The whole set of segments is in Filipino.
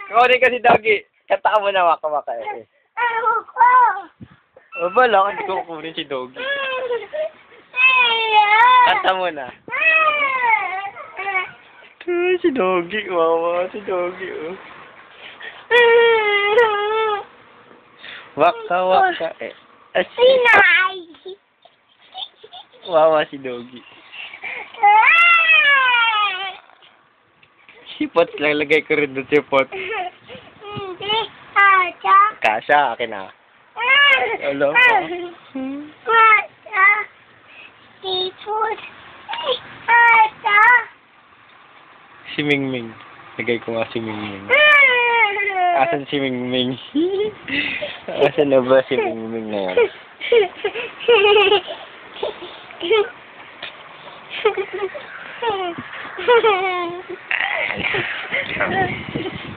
Kukunin ka si Doggy. Kanta mo na waka-waka eh. Ayoko. O bala, hindi ko kukunin si Doggy. Kanta mo na. Ay, si Doggy. Wawa, si Doggy. Oh. Waka-waka eh. Sinay. Wawa si Doggy. Sipot, lalagay ko rin doon sipot. Hindi, Aja. Kasha, akin na. Hello? Aja. Sipot. Aja. Si Mingming. Lagay ko nga si Mingming. Asan si Mingming? Asan na ba si Mingming na yan?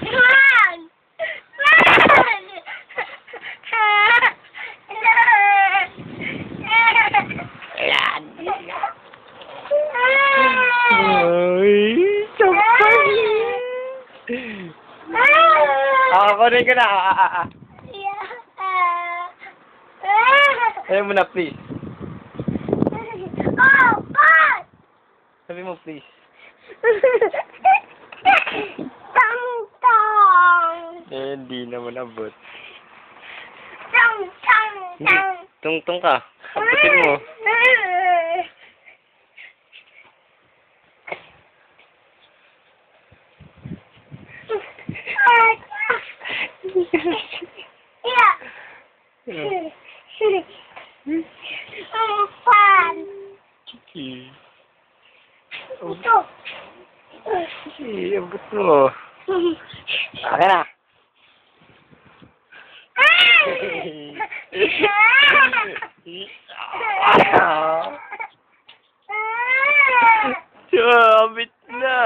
Run! Run! Ayan. Ay, sampay. Kunin ka na. Sabi mo na, please. Oh, God! Sabi mo, please. Tang-tang! Eh, hindi naman abot. Tang-tang-tang! Tungtong ka. Abutin mo. Ang fun! Chiki. Ito. Chiki, abot mo. Akin na. Abit na.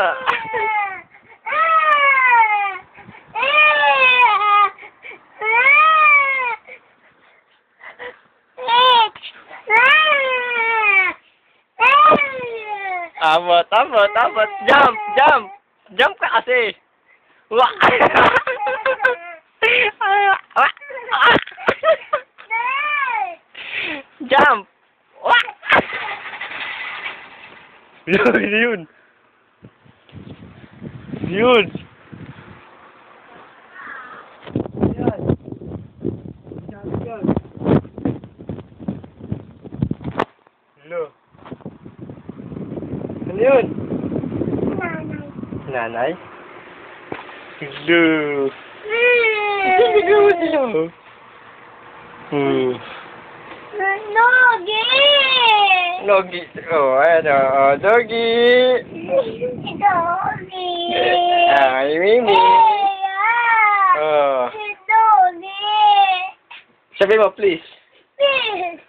Abot. Jump. Jump ka kasi. Wah. Jump. Wah. Yun. Hello. Ano yun? Nanay? Hello. Hello. Doggy. Oh, ano? Doggy. Doggy. Ay, Mimi. Oh. Doggy. Sabi mo, please. Please.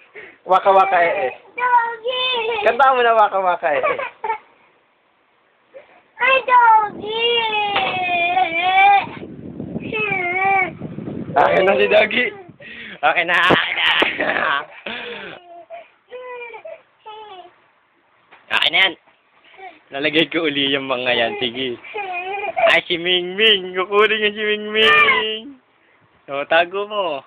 Waka-waka eh. Doggy. Kanta mo na waka-waka eh. Ay, Doggy. Akin na si Doggy. Akin na. Akin na yan. Lalagay ko uli yung mga yan. Sige. Ay, si Mingming. Kukunin niya si Mingming. O, tago mo.